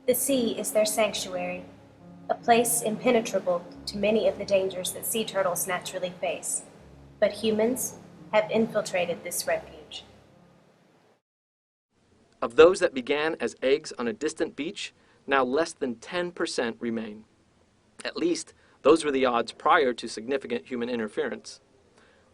The sea is their sanctuary, a place impenetrable to many of the dangers that sea turtles naturally face. But humans have infiltrated this refuge. Of those that began as eggs on a distant beach, now less than 10% remain. At least, those were the odds prior to significant human interference.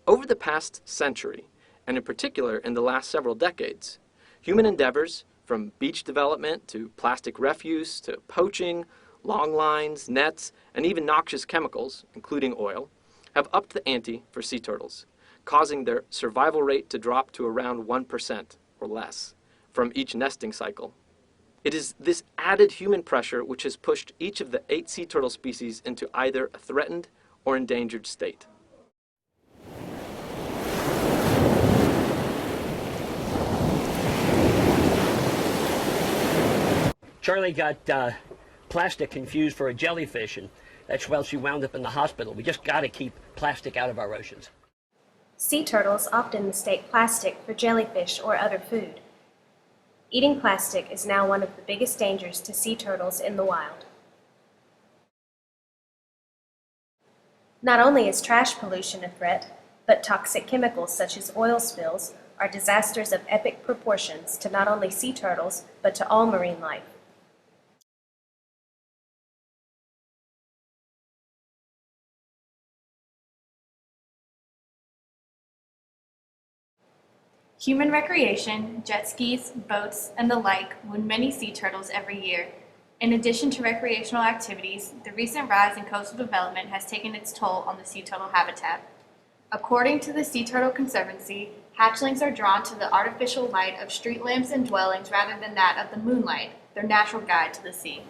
Over the past century, and in particular in the last several decades, human endeavors, from beach development to plastic refuse to poaching, long lines, nets, and even noxious chemicals, including oil, have upped the ante for sea turtles, causing their survival rate to drop to around 1% or less from each nesting cycle. It is this added human pressure which has pushed each of the 8 sea turtle species into either a threatened or endangered state. Charlie got plastic confused for a jellyfish, and that's why she wound up in the hospital. We just got to keep plastic out of our oceans. Sea turtles often mistake plastic for jellyfish or other food. Eating plastic is now one of the biggest dangers to sea turtles in the wild. Not only is trash pollution a threat, but toxic chemicals such as oil spills are disasters of epic proportions to not only sea turtles, but to all marine life. Human recreation, jet skis, boats, and the like wound many sea turtles every year. In addition to recreational activities, the recent rise in coastal development has taken its toll on the sea turtle habitat. According to the Sea Turtle Conservancy, hatchlings are drawn to the artificial light of street lamps and dwellings rather than that of the moonlight, their natural guide to the sea.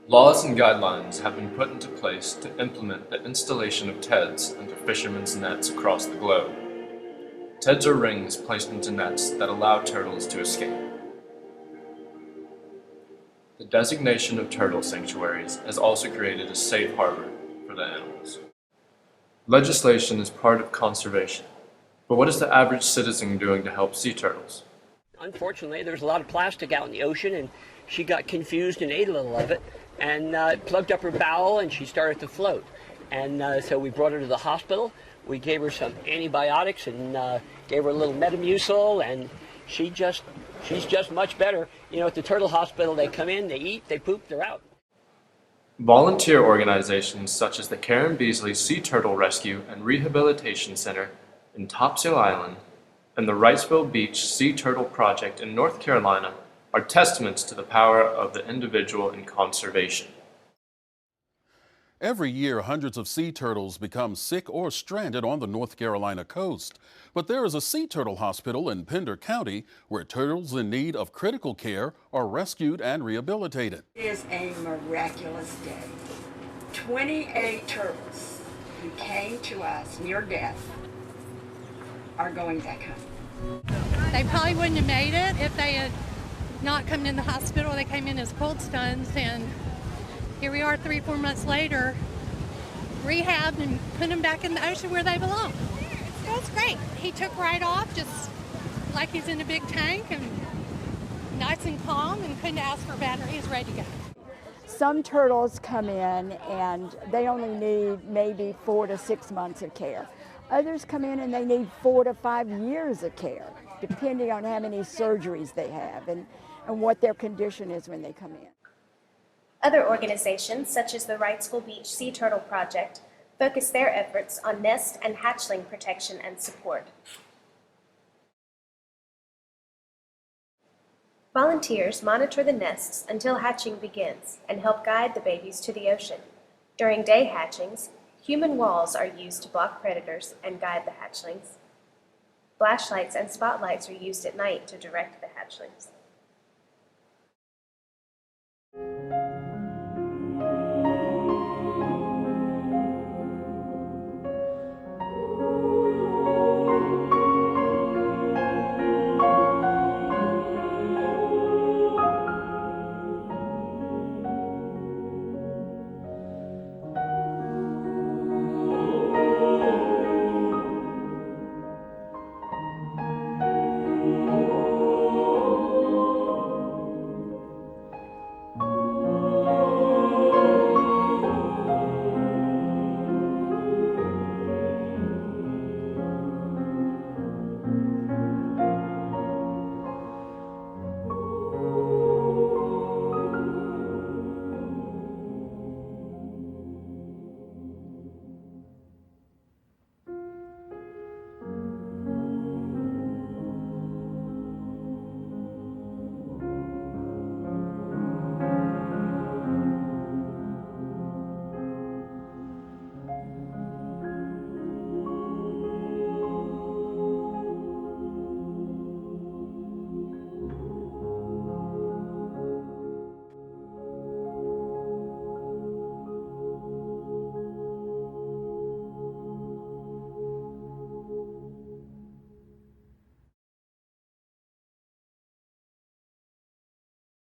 Laws and guidelines have been put into place to implement the installation of TEDs into fishermen's nets across the globe. TEDs are rings placed into nets that allow turtles to escape. The designation of turtle sanctuaries has also created a safe harbor for the animals. Legislation is part of conservation, but what is the average citizen doing to help sea turtles? Unfortunately, there's a lot of plastic out in the ocean, and she got confused and ate a little of it, and it plugged up her bowel, and she started to float. And so we brought her to the hospital. We gave her some antibiotics and gave her a little Metamucil, and she's just much better. You know, at the turtle hospital, they come in, they eat, they poop, they're out. Volunteer organizations such as the Karen Beasley Sea Turtle Rescue and Rehabilitation Center in Topsail Island and the Wrightsville Beach Sea Turtle Project in North Carolina are testaments to the power of the individual in conservation. Every year, hundreds of sea turtles become sick or stranded on the North Carolina coast. But there is a sea turtle hospital in Pender County where turtles in need of critical care are rescued and rehabilitated. It is a miraculous day. 28 turtles who came to us near death are going back home. They probably wouldn't have made it if they had not come in the hospital. They came in as cold stuns, and here we are 3-4 months later, rehabbed and put them back in the ocean where they belong. It was great. He took right off, just like he's in a big tank, and nice and calm, and couldn't ask for better. He's ready to go. Some turtles come in and they only need maybe 4 to 6 months of care. Others come in and they need 4 to 5 years of care, depending on how many surgeries they have and what their condition is when they come in. Other organizations, such as the Wrightsville Beach Sea Turtle Project, focus their efforts on nest and hatchling protection and support. Volunteers monitor the nests until hatching begins and help guide the babies to the ocean. During day hatchings, human walls are used to block predators and guide the hatchlings. Flashlights and spotlights are used at night to direct the hatchlings.